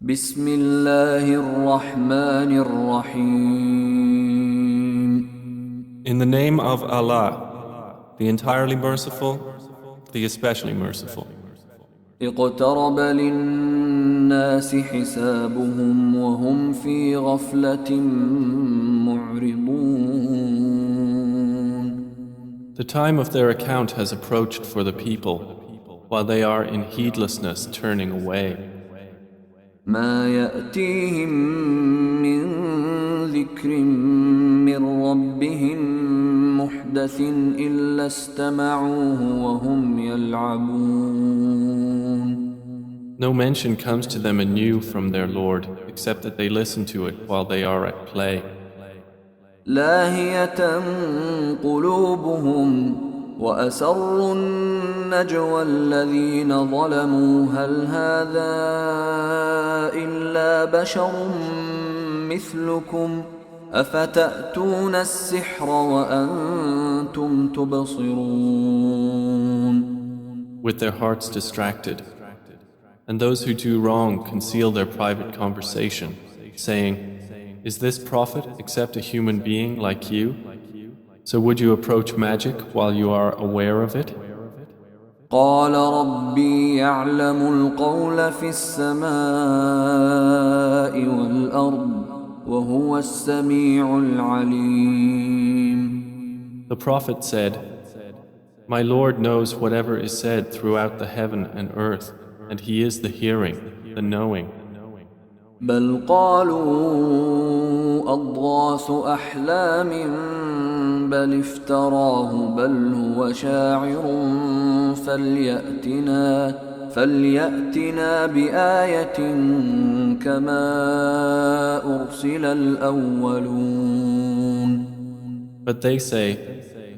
بسم الله الرحمن الرحيم. In the name of Allah, the entirely merciful, the especially merciful. اقترب للناس حسابهم وهم في غفلة معرضون. The time of their account has approached for the people, while they are in heedlessness turning away. ما يأتيهم من ذكر من ربهم محدث إلا استمعوه وهم يلعبون. No mention comes to them anew from their Lord, except that they listen to it while they are at play. لاهية قلوبهم وأسروا النجوى الذين ظلموا هل هذا إلا بشر مثلكم أفتأتون السحر وأنتم تبصرون. With their hearts distracted. And those who do wrong conceal their private conversation, saying, "Is this prophet except a human being like you?" So would you approach magic while you are aware of it? قال ربي يعلم القول في السماء والأرض وهو السميع العليم. The prophet said, "My Lord knows whatever is said throughout the heaven and earth, and He is the hearing, the knowing." بل قالوا أضغاث أحلام بل افتراه بل هو شاعر فليأتنا بآية كما أرسل الأولون. But they say,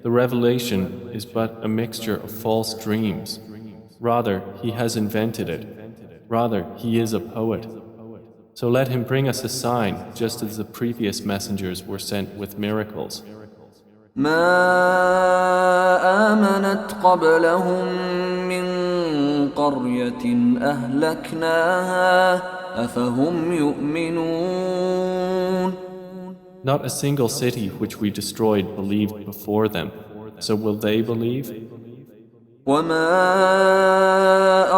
"The revelation is but a mixture of false dreams. Rather, he has invented it. Rather, he is a poet. So let him bring us a sign, just as the previous messengers were sent with miracles." ما آمنت قبلهم من قرية أهلكناها أفهم يؤمنون. Not a single city which we destroyed believed before them. So will they believe? وما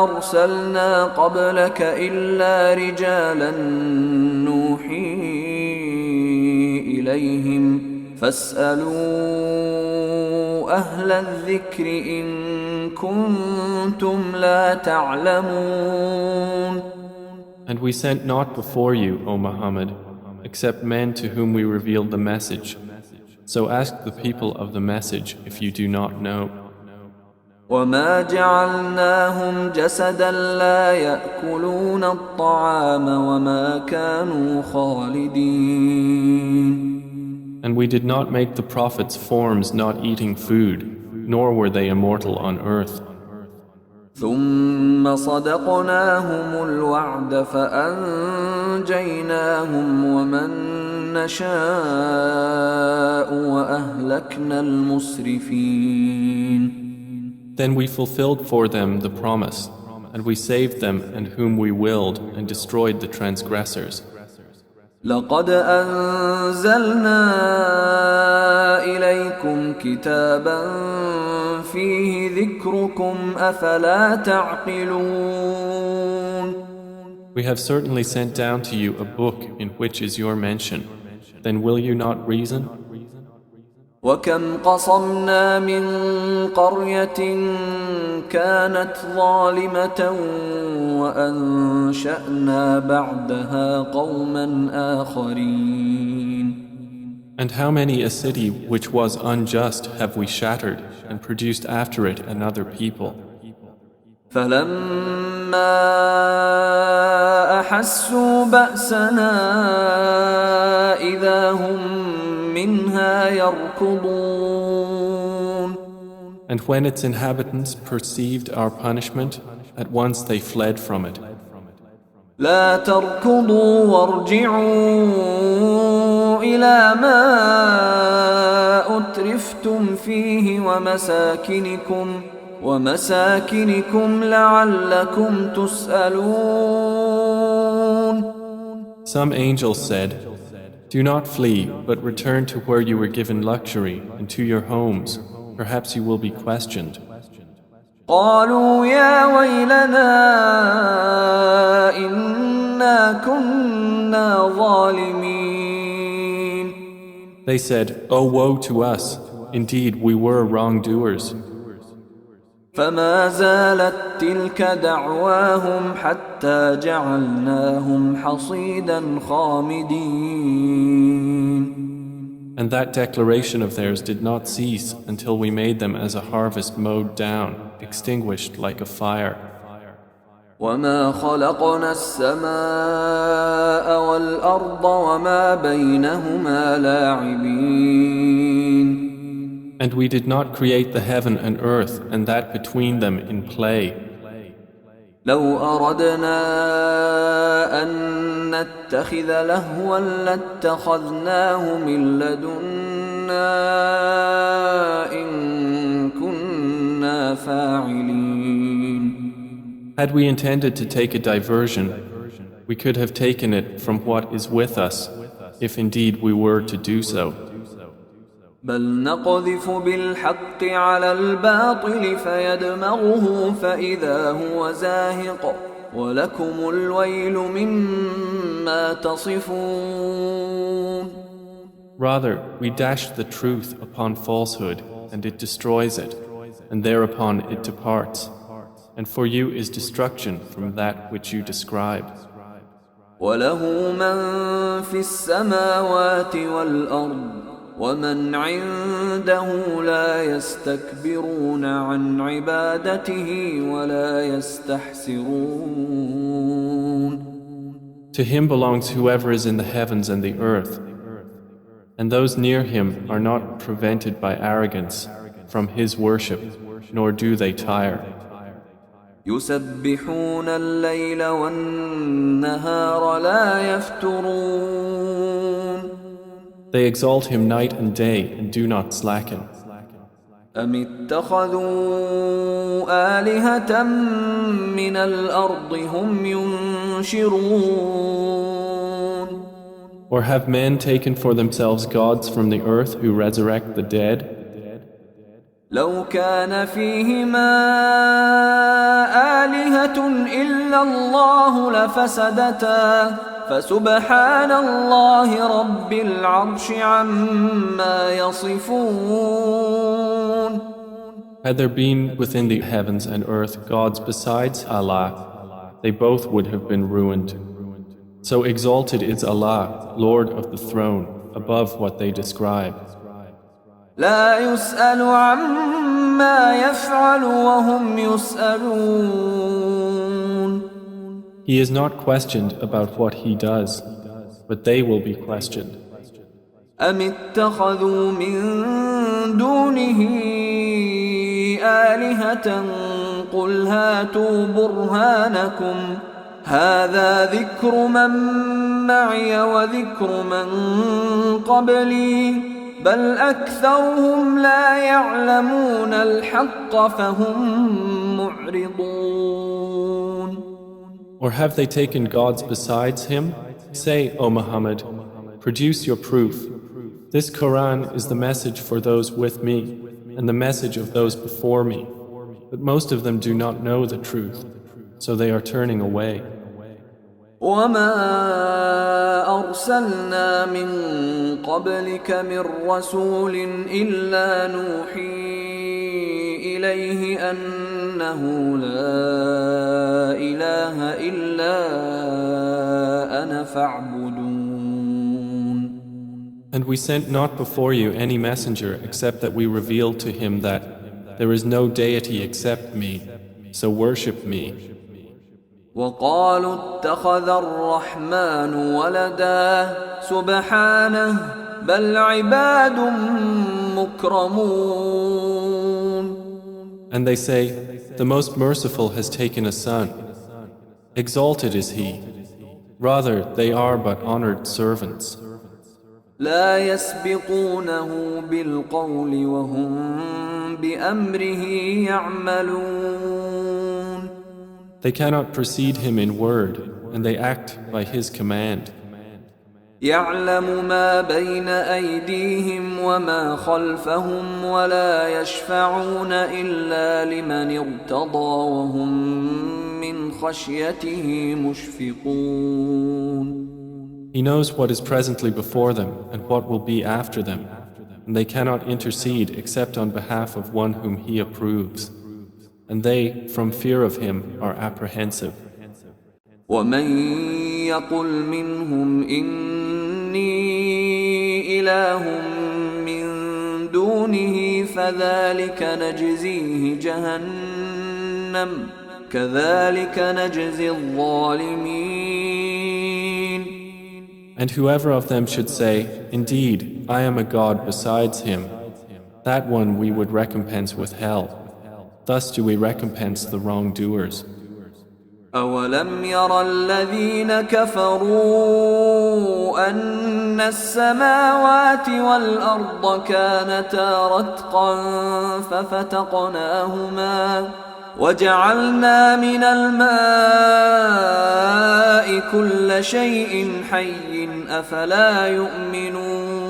أرسلنا قبلك إلا رجالا نوحي إليهم فاسألوا أهل الذكر إن كنتم لا تعلمون. And we sent not before you, O Muhammad, except men to whom we revealed the message. So ask the people of the message if you do not know. وما جعلناهم جسدا لا يأكلون الطعام وما كانوا خالدين. And we did not make the prophets forms not eating food, nor were they immortal on earth. ثم صدقناهم الوعد فأنجيناهم ومن نشاء وأهلكنا المسرفين. Then we fulfilled for them the promise, and we saved them and whom we willed and destroyed the transgressors. لقد أنزلنا إليكم كتابا فيه ذكركم أفلا تعقلون. We have certainly sent down to you a book in which is your mention. Then will you not reason? وكم قصمنا من قرية كانت ظالمة وأنشأنا بعدها قوما آخرين. And how many a city which was unjust have we shattered and produced after it another people? فلما أحسوا بأسنا إذا هم منها يركضون. And when its inhabitants perceived our punishment, at once they fled from it. لا تركضوا وارجعوا إلى ما أترفتم فيه ومساكنكم لعلكم تسألون. Some angels said, "Do not flee, but return to where you were given luxury and to your homes. Perhaps you will be questioned." قالوا يا ويلنا إنا كنا ظالمين. They said, "Oh, woe to us! Indeed, we were wrongdoers." فما زالت تلك دعواهم حتى جعلناهم حصيدا خامدين. And that declaration of theirs did not cease until we made them as a harvest mowed down, extinguished like a fire. وما خلقنا السماء والأرض وما بينهما لاعبين. And we did not create the heaven and earth and that between them in play. لو أردنا أن نتخذ لهوا لاتخذناه من لدنا إن كنا فاعلين. Had we intended to take a diversion, we could have taken it from what is with us, if indeed we were to do so. بل نقذف بالحق على الباطل فيدمغه فإذا هو زاهق ولكم الويل مما تصفون. Rather, we dash the truth upon falsehood, and it destroys it, and thereupon it departs. And for you is destruction from that which you describe. وله من في السماوات والأرض ومن عنده لا يستكبرون عن عبادته ولا يستحسرون. To him belongs whoever is in the heavens and the earth, and those near him are not prevented by arrogance from his worship, nor do they tire. يسبحون الليل والنهار لا يفترون. They exalt him night and day and do not slacken. أم اتخذوا آلهة من الأرض هم ينشرون. Or have men taken for themselves gods from the earth who resurrect the dead? لو كان فيهما آلهة إلا الله لفسدتا فسبحان الله رب العرش عما يصفون. Had there been within the heavens and earth gods besides Allah, they both would have been ruined. So exalted is Allah, Lord of the throne, above what they describe. لا يسأل عما يفعل وهم يسألون. He is not questioned about what he does, but they will be questioned. أم اتخذوا من دونه آلهة قل هاتوا برهانكم هذا ذكر من معي وذكر من قبلي بل أكثرهم لا يعلمون الحق فهم معرضون. Or have they taken gods besides him? Say, O Muhammad, produce your proof. This Quran is the message for those with me and the message of those before me. But most of them do not know the truth, so they are turning away. وما أرسلنا من قبلك من رسول إلا نوحي إليه أنه لا إله إلا أنا فاعبدون. And we sent not before you any messenger except that we revealed to him that there is no deity except me, so worship me. وقالوا اتخذ الرحمن ولدا سبحانه بل عباد مكرمون. And they say, the most merciful has taken a son. Exalted is he. Rather, they are but honored servants. لا يسبقونه بالقول وهم بأمره يعملون. They cannot precede him in word, and they act by his command. يعلم ما بين أيديهم وما خلفهم ولا يشفعون إلا لمن ارتضى وهم من خشيته مشفقون. He knows what is presently before them and what will be after them, and they cannot intercede except on behalf of one whom He approves. And they, from fear of Him, are apprehensive. ومن يقل منهم إني إله من دونه فذلك نجزيه جهنم كذلك نجزي الظالمين. And whoever of them should say, Indeed, I am a God besides Him, that one we would recompense with hell. Thus do we recompense the wrongdoers. أولم ير الذين كفروا أن السماوات والأرض كانتا رتقا ففتقناهما وجعلنا من الماء كل شيء حي أفلا يؤمنون.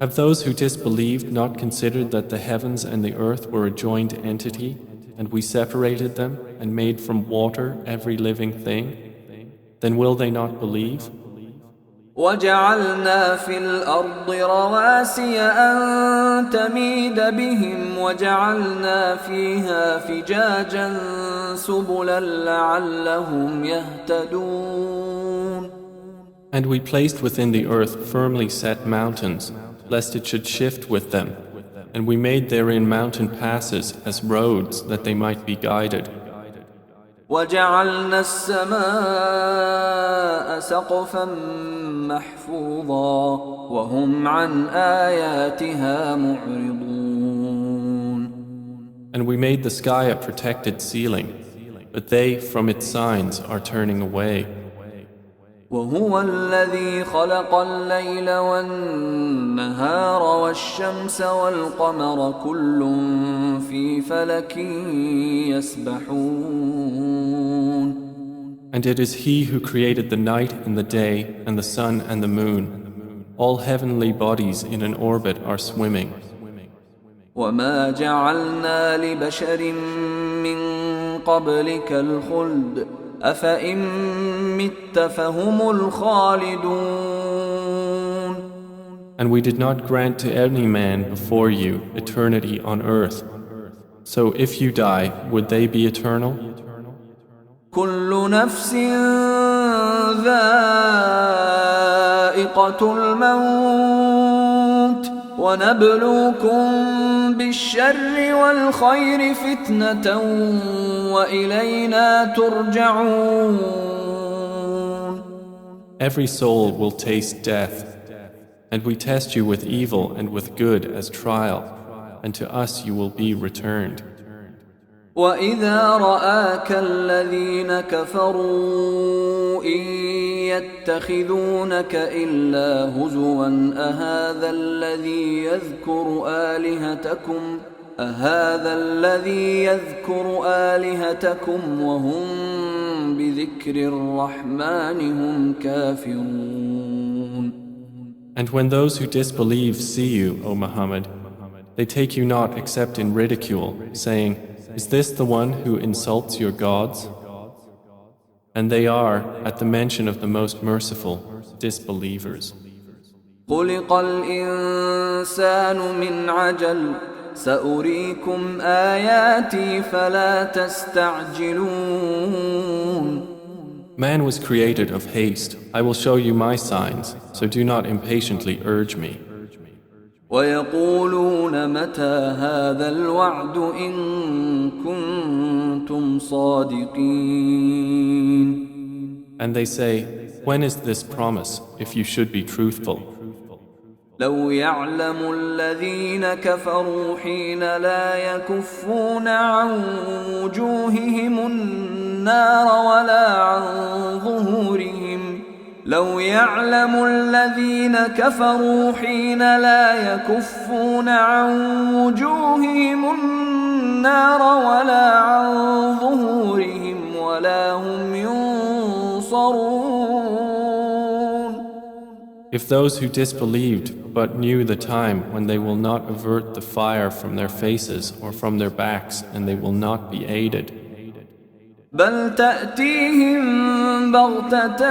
Have those who disbelieved not considered that the heavens and the earth were a joined entity, and we separated them and made from water every living thing? Then will they not believe? وجعلنا في الأرض رواسي أن تميد بهم وجعلنا فيها فجاجا سبلا لعلهم يهتدون. And we placed within the earth firmly set mountains, lest it should shift with them, and we made therein mountain passes as roads that they might be guided. وجعلنا السماء سقفا محفوظا وهم عن آياتها معرضون. And we made the sky a protected ceiling, but they from its signs are turning away. وهو الذي خلق الليل والنهار والشمس والقمر كل في فلك يسبحون. And it is He who created the night and the day and the sun and the moon. All heavenly bodies in an orbit are swimming. وما جعلنا لبشر من قبلك الخلد أفإن مت فهم الخالدون. And we did not grant to any man before you eternity on earth. So if you die, would they be eternal? كل نفس ذائقة الموت ونبلوكم بالشر والخير فتنة وإلينا ترجعون. Every soul will taste death, and we test you with evil and with good as trial, and to us you will be returned. وإذا رآك الذين كفروا إن يتخذونك إلا هزوا أهذا الذي يذكر آلهتكم وهم بذكر الرحمن هم كافرون. And when those who disbelieve see you, O Muhammad, they take you not except in ridicule, saying, Is this the one who insults your gods? And they are, at the mention of the most merciful, disbelievers. خلق الإنسان من عجل سأريكم آياتي فلا تستعجلون. Man was created of haste. I will show you my signs, so do not impatiently urge me. ويقولون متى هذا الوعد إن كنتم صادقين. And they say, When is this promise, if you should be truthful? لو يعلم الذين كفروا حين لا يكفون عن وجوههم النار ولا عن ظهورهم لو يعلم الذين كفروا حين لا يكفون عن وجوههم النار ولا عن ظهورهم ولا هم ينصرون. If those who disbelieved but knew the time when they will not avert the fire from their faces or from their backs and they will not be aided. بل تأتيهم بغتة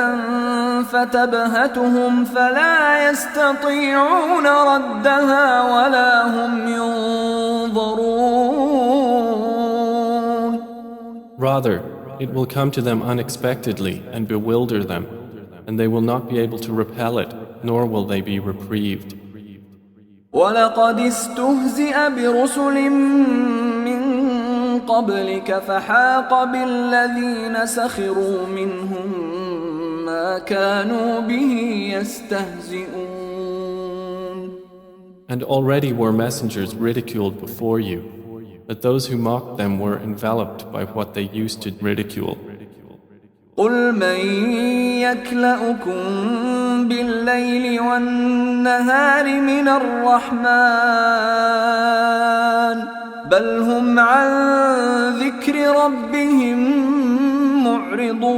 فتبهتهم فلا يستطيعون ردها ولا هم ينظرون. Rather, it will come to them unexpectedly and bewilder them, and they will not be able to repel it, nor will they be reprieved. ولقد استهزئ برسل من قبلك فحاق بالذين سخروا منهم ما كانوا به يستهزئون. And already were messengers ridiculed before you, but those who mocked them were enveloped by what they used to ridicule. قل من يكلؤكم بالليل والنهار من الرحمن بل هم عن ذكر ربهم معرضون.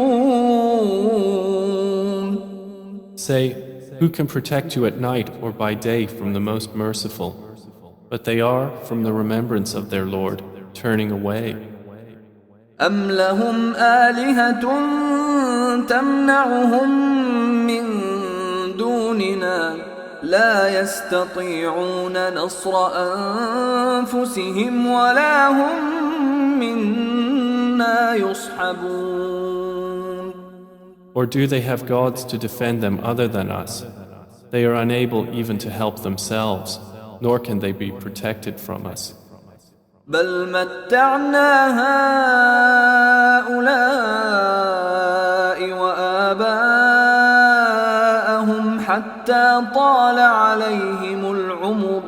Say, who can protect you at night or by day from the most merciful? But they are, from the remembrance of their Lord, turning away. أم لهم آلهة تمنعهم من دوننا لا يستطيعون نصر أنفسهم ولا هم منا يصحبون. Or do they have gods to defend them other than us? They are unable even to help themselves, nor can they be protected from us. بل متعنا هؤلاء وآباءهم حتى طال عليهم العمر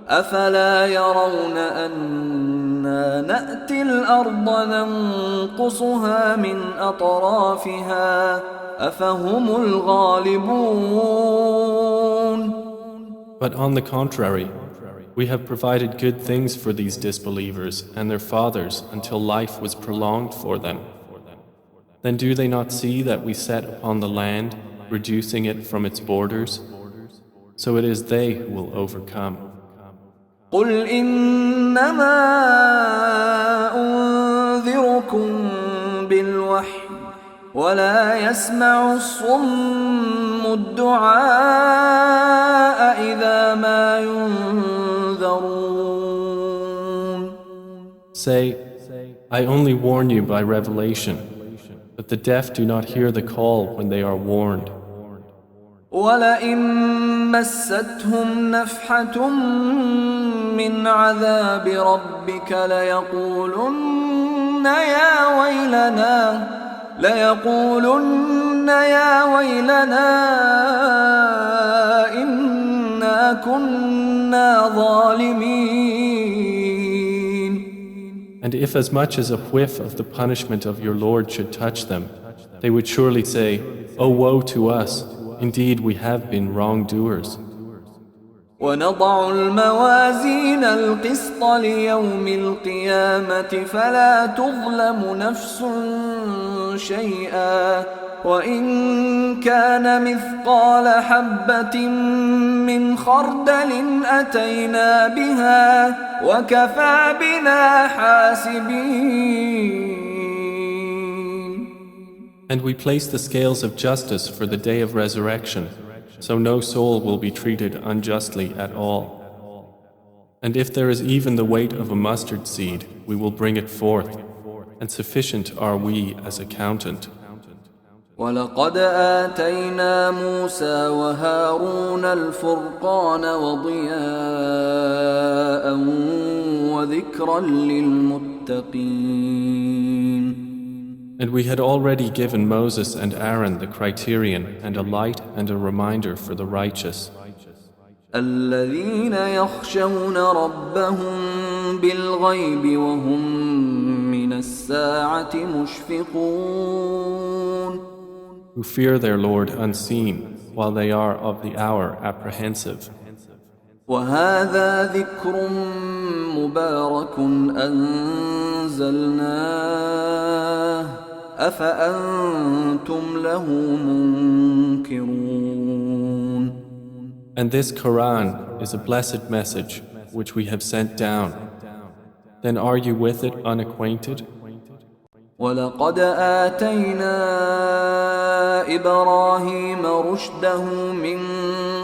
أفلا يرون أنا نأتي الأرض ننقصها من أطرافها أفهم الغالبون. But on the contrary, we have provided good things for these disbelievers and their fathers until life was prolonged for them. Then do they not see that we set upon the land, reducing it from its borders? So it is they who will overcome. قل إنما أنذركم بالوحي ولا يسمع الصم الدعاء إذا ما ينذرون. Say, I only warn you by revelation, but the deaf do not hear the call when they are warned. ولئن مستهم نفحة من عذاب ربك ليقولن يا ويلنا إنا كنا ظالمين. And if as much as a whiff of the punishment of your Lord should touch them, they would surely say, "Oh, woe to us! Indeed, we have been wrongdoers." ونضع الموازين القسط ليوم القيامة فلا تظلم نفس شيئا وإن كان مثقال حبة من خردل أتينا بها وكفى بنا حاسبين. And we place the scales of justice for the day of resurrection, so no soul will be treated unjustly at all. And if there is even the weight of a mustard seed, we will bring it forth, and sufficient are we as accountant. ولقد آتينا موسى وهارون الفرقان وضياء وذكرا للمتقين. And we had already given Moses and Aaron the criterion and a light and a reminder for the righteous. الذين يخشون ربهم بالغيب وهم من الساعة مشفقون. Who fear their Lord unseen, while they are of the hour apprehensive. وهذا ذكر مبارك أنزلناه أفأنتم له منكرون. And this Quran is a blessed message which we have sent down. Then are you with it unacquainted? ولقد آتينا إبراهيم رشده من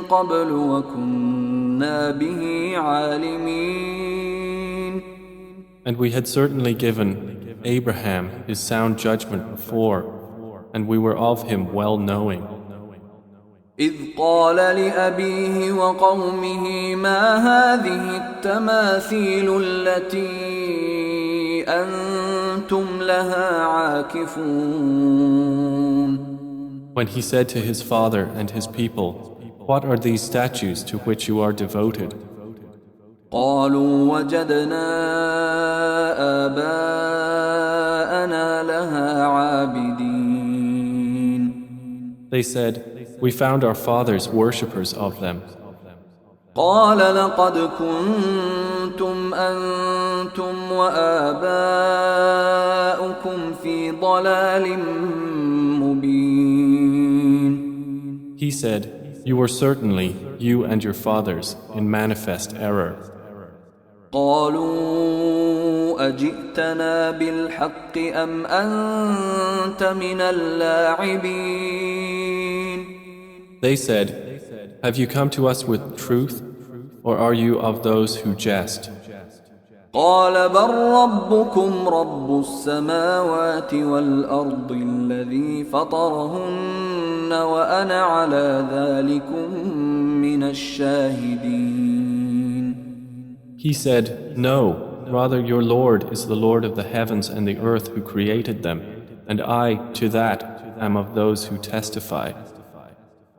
قبل وكنا به عالمين. And we had certainly given Abraham his sound judgment before, and we were of him well knowing. إذ قال لأبيه وقومه ما هذه التماثيل التي أنتم لها عاكفون. When he said to his father and his people, "What are these statues to which you are devoted?" قالوا وجدنا آباءنا لها عابدين. They said, "We found our fathers worshippers of them." قال لقد كنتم أنتم وآباؤكم في ضلال مبين. He said, "You were certainly, you and your fathers, in manifest error." قالوا أجئتنا بالحق أم أنت من اللاعبين. They said, "Have you come to us with truth, or are you of those who jest?" قال بل ربكم رب السماوات والأرض الذي فطرهن وأنا على ذلكم من الشاهدين. He said, "No, rather your Lord is the Lord of the heavens and the earth who created them, and I, to that, am of those who testify."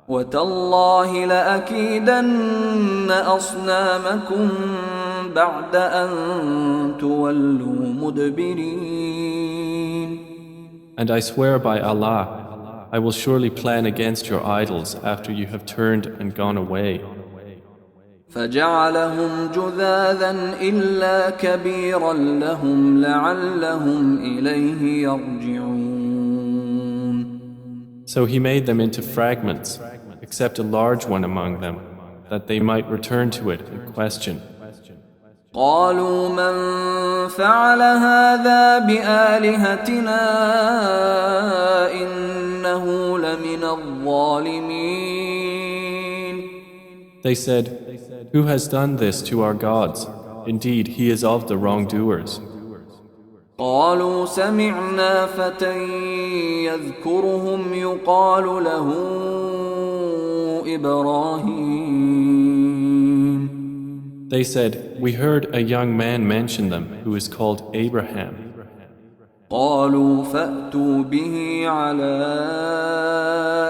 وتالله لأكيدن أصنامكم بعد أن تولوا مدبرين. And I swear by Allah, I will surely plan against your idols after you have turned and gone away. فجعلهم جذاذا إلا كبيرا لهم لعلهم إليه يرجعون. So he made them into fragments, except a large one among them, that they might return to it and question. قالوا من فعل هذا بآلهتنا إنه لمن الظالمين. They said, "Who has done this to our gods? Indeed, he is of the wrongdoers." قالوا سمعنا فتى يذكرهم يقال له إبراهيم. They said, "We heard a young man mention them who is called Abraham." قالوا فأتوا به على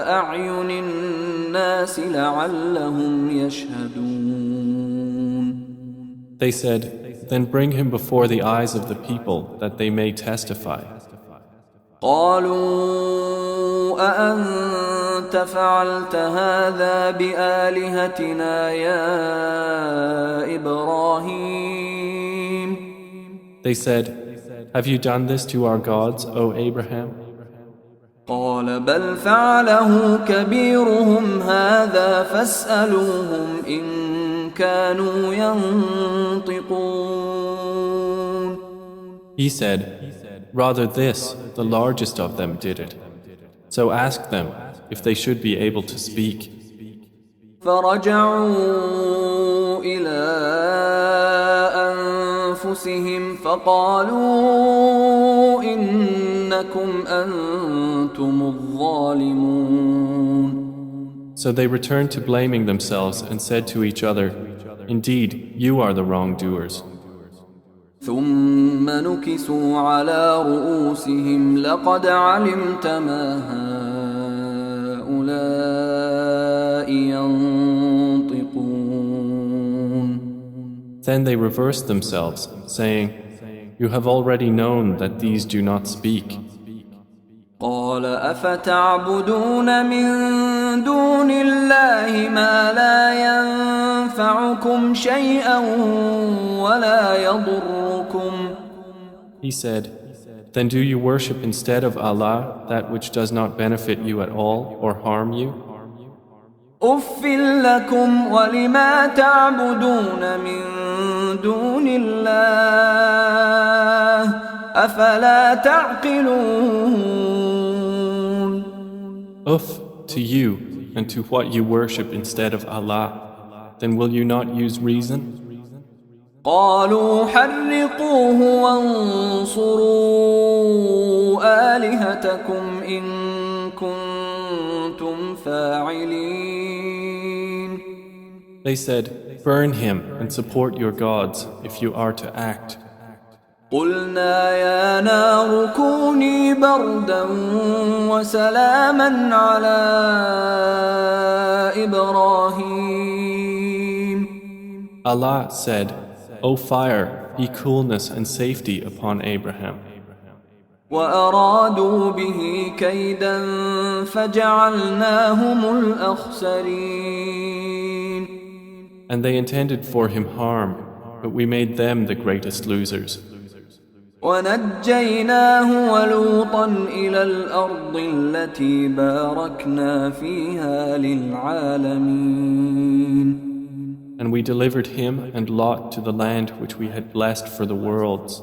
أعين الناس لعلهم يشهدون. They said, "Then bring him before the eyes of the people that they may testify." قالوا أأنت فعلت هذا بآلهتنا يا إبراهيم. They said, "Have you done this to our gods, O Abraham?" قال بل فعله كبيرهم هذا فاسألوهم إن كانوا ينطقون. He said, "Rather this, the largest of them did it. So ask them if they should be able to speak." فرجعوا إلى أنفسهم فقالوا إنكم أنتم الظالمون. So they returned to blaming themselves and said to each other, "Indeed, you are the wrongdoers." ثم نكسوا على رؤوسهم لقد علمت ما هؤلاء ينطقون. Then they reversed themselves, saying, "You have already known that these do not speak." قال أفتعبدون من دون الله ما لا ينفعكم شيئا ولا يضركم. He said, "Then do you worship instead of Allah that which does not benefit you at all or harm you?" أف لكم ولما تعبدون من دون الله أفلا تعقلون. Uff to you and to what you worship instead of Allah. Then will you not use reason? قالوا حرقوه وانصروا آلهتكم إن كنتم فاعلين. They said, burn him and support your gods if you are to act. قلنا يا نار كوني بردا وسلاما على إبراهيم. Allah said, O fire, be coolness and safety upon Abraham. وأرادوا به كيدا فجعلناهم الأخسرين. And they intended for him harm, but we made them the greatest losers. ونجيناه ولوطا إلى الأرض التي باركنا فيها للعالمين. And we delivered him and Lot to the land which we had blessed for the worlds.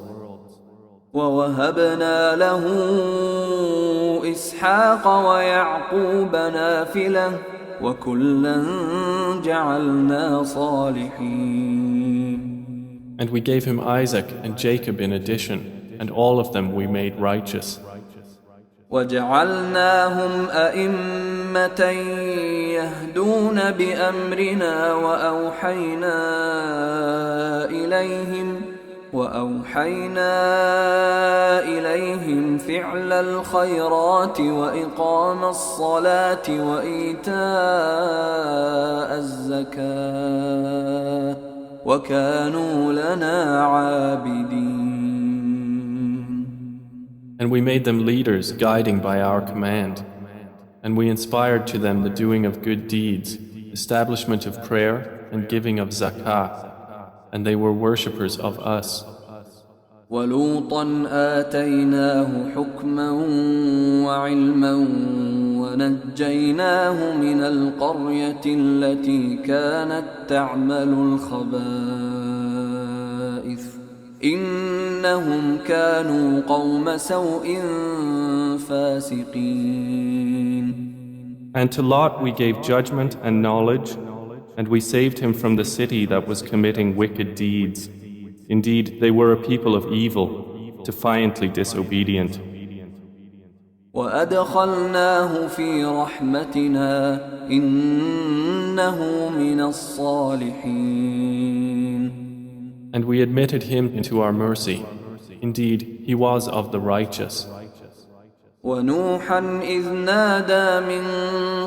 ووهبنا له إسحاق ويعقوب نافلة وكلا جعلنا صالحين. And we gave him Isaac and Jacob in addition, and all of them we made righteous. وجعلناهم أئمة يهدون بأمرنا وأوحينا إليهم فعل الخيرات وإقام الصلاة وإيتاء الزكاة وكانوا لنا عابدين. And we made them leaders guiding by our command. And we inspired to them the doing of good deeds, establishment of prayer and giving of zakah. And they were worshippers of us. ولوطا آتيناه حكما وعلما ونجيناه من القرية التي كانت تعمل الخبائث إنهم كانوا قوم سوء فاسقين. And to Lot we gave judgment and knowledge, and we saved him from the city that was committing wicked deeds. Indeed, they were a people of evil, defiantly disobedient. وأدخلناه في رحمتنا إنه من الصالحين. And we admitted him into our mercy. Indeed, he was of the righteous. ونوحا إذ نادى من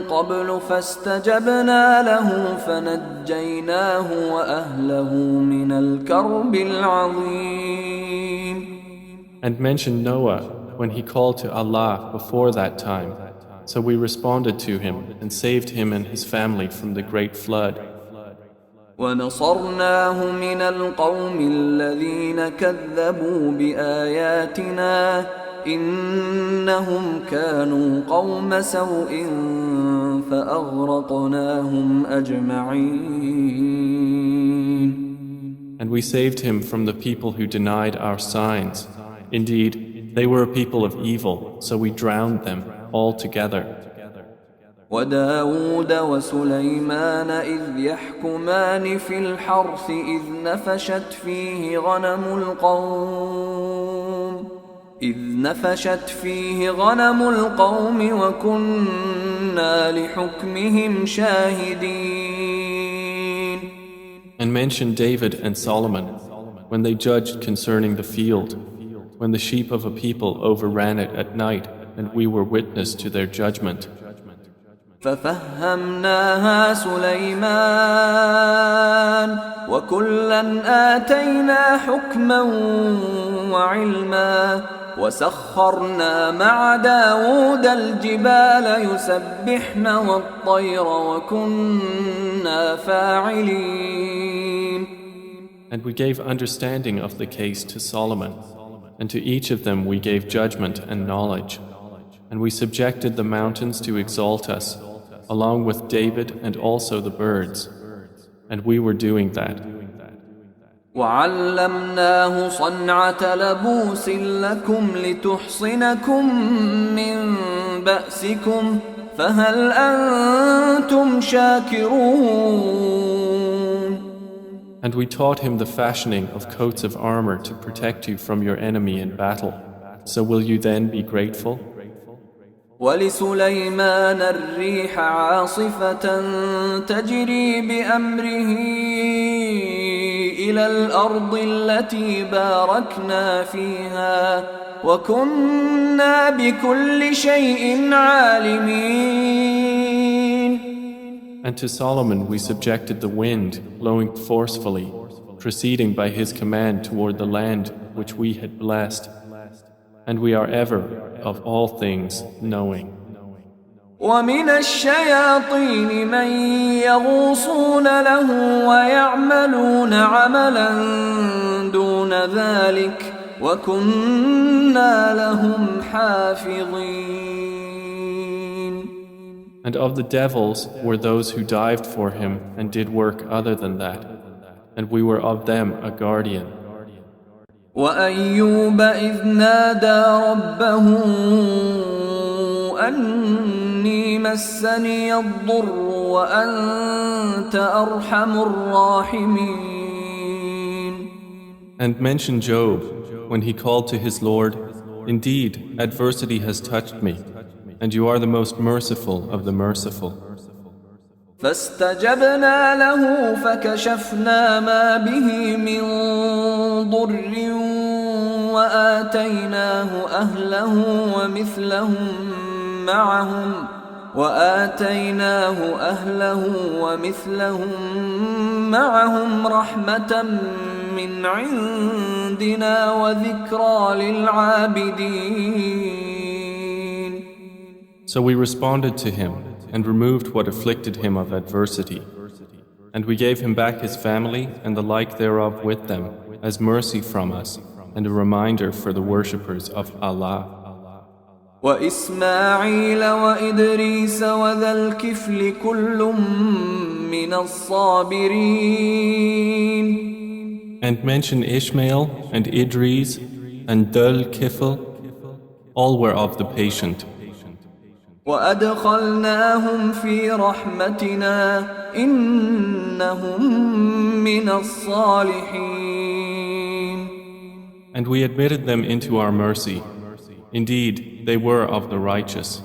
قبل فاستجبنا له فنجيناه وأهله من الكرب العظيم. And mention Noah when he called to Allah before that time. So we responded to him and saved him and his family from the great flood. ونصرناه من القوم الذين كذبوا بآياتنا إنهم كانوا قوم سوء فأغرقناهم أجمعين. And we saved him from the people who denied our signs. Indeed, they were a people of evil, so we drowned them all together. وداود وسليمان إذ يحكمان في الحرث إذ نفشت فيه غنم القوم وكنا لحكمهم شاهدين. And mention David and Solomon when they judged concerning the field, when the sheep of a people overran it at night, and we were witness to their judgment. ففهمناها سليمان وكلا آتينا حكما وعلما وسخرنا مع داود الجبال يسبحن والطير وكنا فاعلين. And we gave understanding of the case to Solomon, and to each of them we gave judgment and knowledge. And we subjected the mountains to exalt us, along with David and also the birds. And we were doing that. وعلمناه صنعة لبوس لكم لتحصنكم من بأسكم فهل أنتم شاكرون. And we taught him the fashioning of coats of armor to protect you from your enemy in battle. So will you then be grateful? ولسليمان الريح عاصفة تجري بأمره إلى الأرض التي باركنا فيها وكنا بكل شيء عالمين. And to Solomon we subjected the wind, blowing forcefully, proceeding by his command toward the land which we had blessed. And we are ever, of all things, knowing. ومن الشياطين من يغوصون له ويعملون عملا دون ذلك وكنا لهم حافظين. And of the devils were those who dived for him and did work other than that, and we were of them a guardian. وأيوب إذ نادى ربه أني مسني الضر وأنت أرحم الراحمين. And mention Job when he called to his Lord, "Indeed, adversity has touched me, and you are the most merciful of the merciful." فاستجبنا له فكشفنا ما به من ضر وآتيناه أهله ومثلهم معهم رحمة من عندنا وذكرى للعابدين. So we responded to him and removed what afflicted him of adversity. And we gave him back his family and the like thereof with them, as mercy from us, and a reminder for the worshippers of Allah. وإسماعيل وإدريس وذا الكفل كل من الصابرين. And mention Ishmael and Idris and Dhul Kifl, all were of the patient. وأدخلناهم في رحمتنا إنهم من الصالحين. And we admitted them into our mercy. Indeed, they were of the righteous.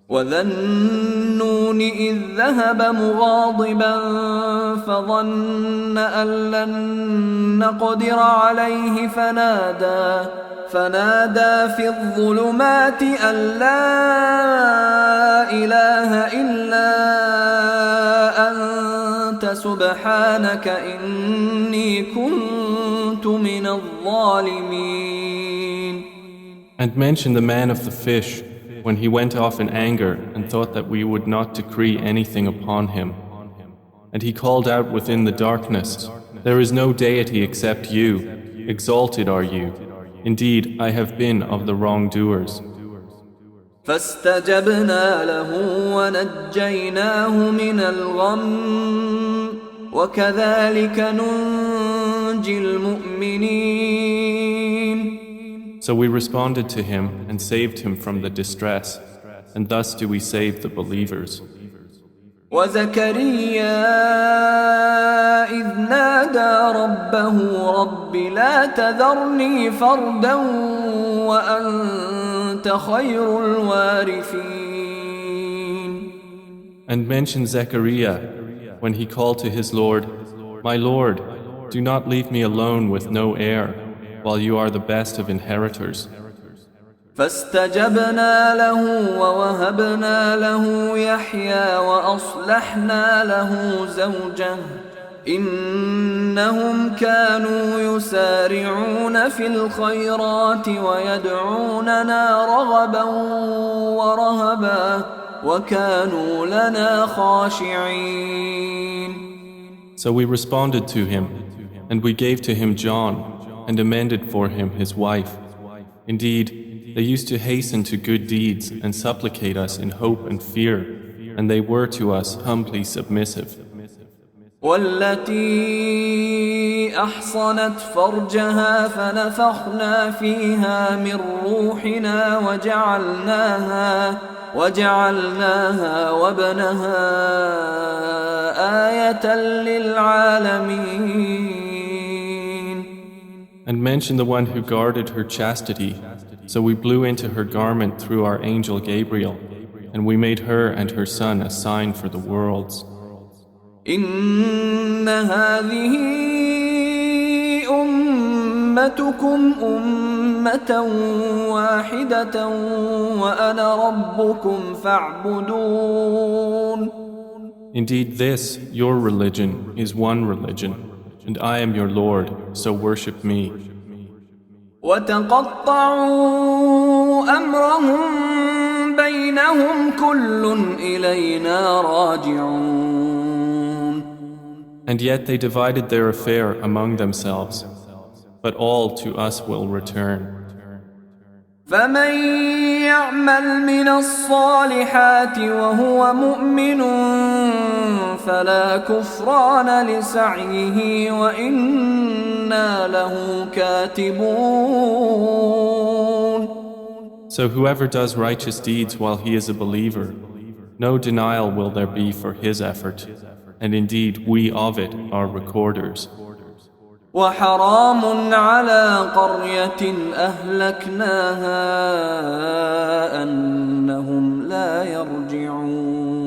وذا النون إذ ذهب مغاضبا فظن أن لن نقدر عليه فنادى في الظلمات أن لا إله إلا أنت سبحانك إني كنت من الظالمين. And mention the man of the fish when he went off in anger and thought that we would not decree anything upon him. And he called out within the darkness, "There is no deity except you. Exalted are you. Indeed, I have been of the wrongdoers." فاستجبنا له ونجيناه من الغم وكذلك ننجي المؤمنين. So we responded to him and saved him from the distress, and thus do we save the believers. وزكريا إذ نادى ربه رب لا تذرني فردا وأنت خير الوارثين. And mention Zechariah when he called to his Lord, "My Lord, do not leave me alone with no heir, while you are the best of inheritors." فاستجبنا له ووهبنا له يحيى وأصلحنا له زوجه إنهم كانوا يسارعون في الخيرات ويدعوننا رغبا ورهبا وكانوا لنا خاشعين. So we responded to him, and we gave to him John, and amended for him his wife. Indeed, they used to hasten to good deeds and supplicate us in hope and fear, and they were to us humbly submissive. والتي أحصنت فرجها فنفخنا فيها من روحنا وجعلناها وابنها آية للعالمين. And mention the one who guarded her chastity, so we blew into her garment through our angel Gabriel, and we made her and her son a sign for the worlds. إن هذه أمتكم أمة واحدة وأنا ربكم فاعبدون. Indeed, this, your religion, is one religion, and I am your Lord, so worship me. وتقطعوا أمرهم بينهم كل إلينا راجعون. And yet they divided their affair among themselves, but all to us will return. فمن يعمل من الصالحات وهو مؤمن فلا كفران لسعيه وإنا له كاتبون. So whoever does righteous deeds while he is a believer, no denial will there be for his effort, and indeed we of it are recorders. وحرام على قرية أهلكناها أنهم لا يرجعون.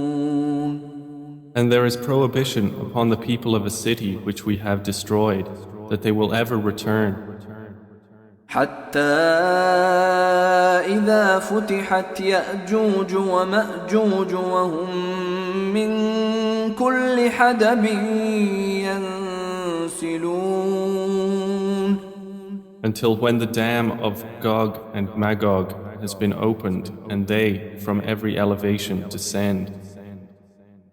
And there is prohibition upon the people of a city which we have destroyed, that they will ever return. حتى إذا فتحت يأجوج ومأجوج وهم من كل حدب ينسلون. Until when the dam of Gog and Magog has been opened and they from every elevation descend.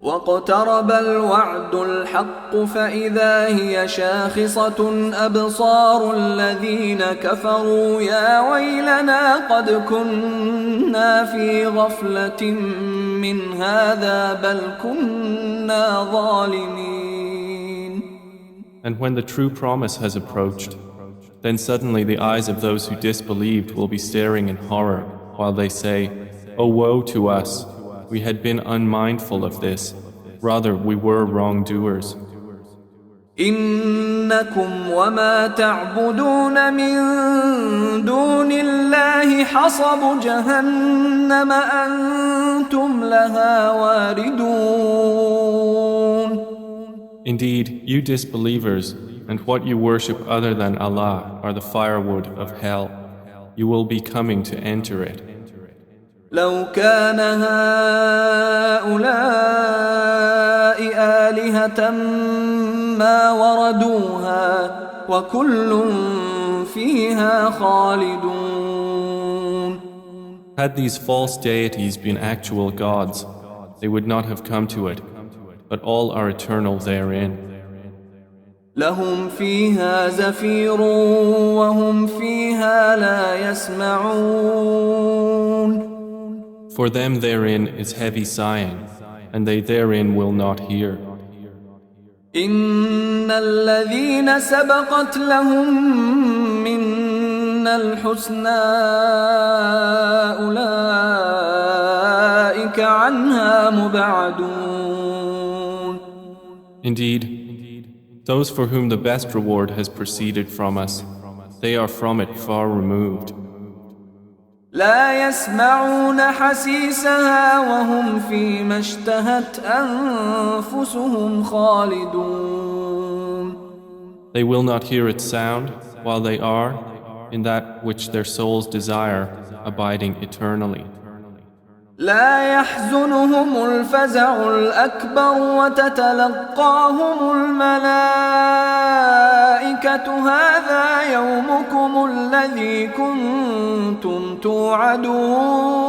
واقترب الوعد الحق فإذا هي شاخصة أبصار الذين كفروا يا ويلنا قد كنا في غفلة من هذا بل كنا ظالمين. And when the true promise has approached, then suddenly the eyes of those who disbelieved will be staring in horror while they say, "Oh woe to us! We had been unmindful of this. Rather, we were wrongdoers." إنكم وما تعبدون من دون الله حصب جهنم أنتم لها واردون. Indeed, you disbelievers and what you worship other than Allah are the firewood of hell. You will be coming to enter it. لو كان هؤلاء آلهة ما وردوها وكل فيها خالدون. Had these false deities been actual gods, they would not have come to it, but all are eternal therein. لهم فيها زفير وهم فيها لا يسمعون. For them therein is heavy sighing, and they therein will not hear. إن الذين سبقت لهم منا الحسنى أولئك عنها مبعدون. Indeed, those for whom the best reward has proceeded from us, they are from it far removed. لا يسمعون حسيسها وهم فيما اشتهت أنفسهم خالدون. They will not hear its sound while they are, in that which their souls desire, abiding eternally. لا يحزنهم الفزع الأكبر وتتلقاهم الملائكة هذا يومكم الذي كنتم توعدون.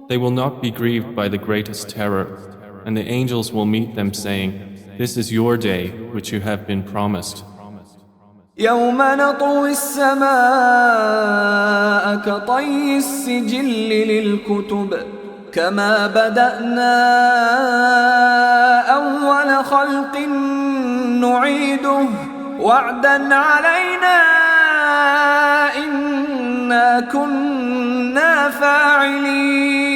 They will not be grieved by the greatest terror, and the angels will meet them saying, "This is your day which you have been promised." يوم نطوي السماء كطي السجل للكتب كما بدأنا أول خلق نعيده وعدا علينا إنا كنا فاعلين.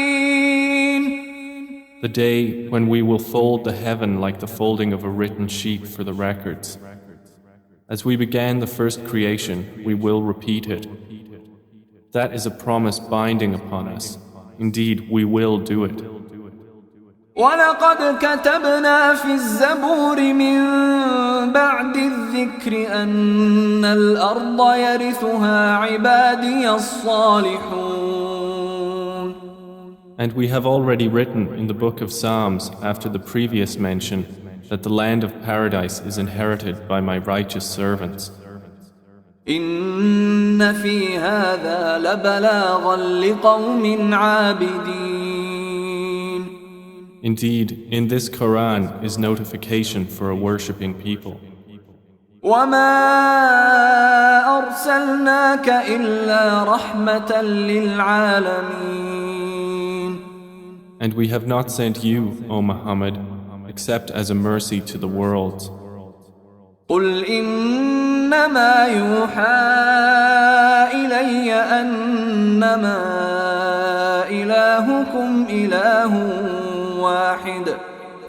The day when we will fold the heaven like the folding of a written sheet for the records. As we began the first creation, we will repeat it. That is a promise binding upon us. Indeed, we will do it. وَلَقَدْ كَتَبْنَا فِي الزَّبُورِ مِن بَعْدِ الذِّكْرِ أَنَّ الْأَرْضَ يَرِثُهَا عِبَادِيَ الصَّالِحُونَ. And we have already written in the book of Psalms after the previous mention that the land of paradise is inherited by my righteous servants. إِنَّ فِي هَذَا لَبَلَاغًا لِقَوْمٍ عَابِدِينَ. Indeed, in this Quran is notification for a worshipping people. وَمَا أَرْسَلْنَاكَ إِلَّا رَحْمَةً لِلْعَالَمِينَ. And we have not sent you, O Muhammad, except as a mercy to the world. قُلْ إِنَّمَا يُوحَى إِلَيَّ أَنَّمَا إِلَٰهُكُمْ إِلَٰهٌ واحد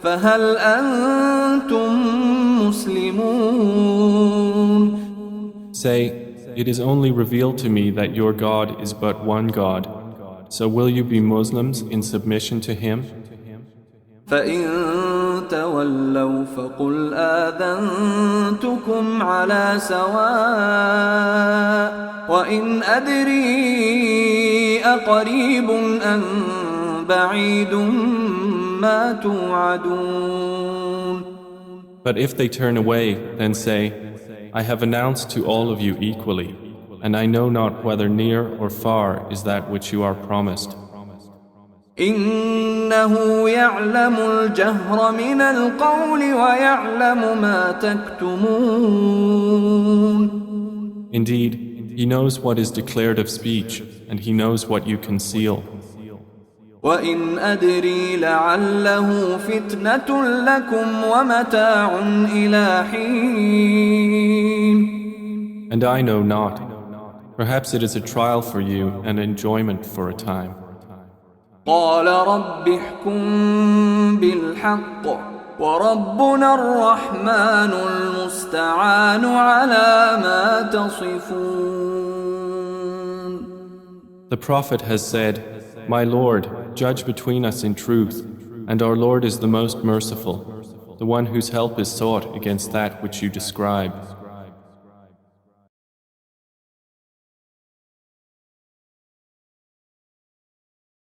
فهل أنتم مسلمون. Say, it is only revealed to me that your God is but one God. So will you be Muslims in submission to Him? فإن تولوا فقل آذنتكم على سواء وإن أدري أقريب أم بعيد ما توعدون. But if they turn away, then say, I have announced to all of you equally, and I know not whether near or far is that which you are promised. إنه يعلم الجهر من القول ويعلم ما تكتمون. Indeed, He knows what is declared of speech, and He knows what you conceal. وإن أدري لعله فتنة لكم ومتاع إلى حين. And I know not. Perhaps it is a trial for you and enjoyment for a time. قال رب احكم بالحق وربنا الرحمن المستعان على ما تصفون. The Prophet has said, My Lord, judge between us in truth, and our Lord is the most merciful, the one whose help is sought against that which you describe.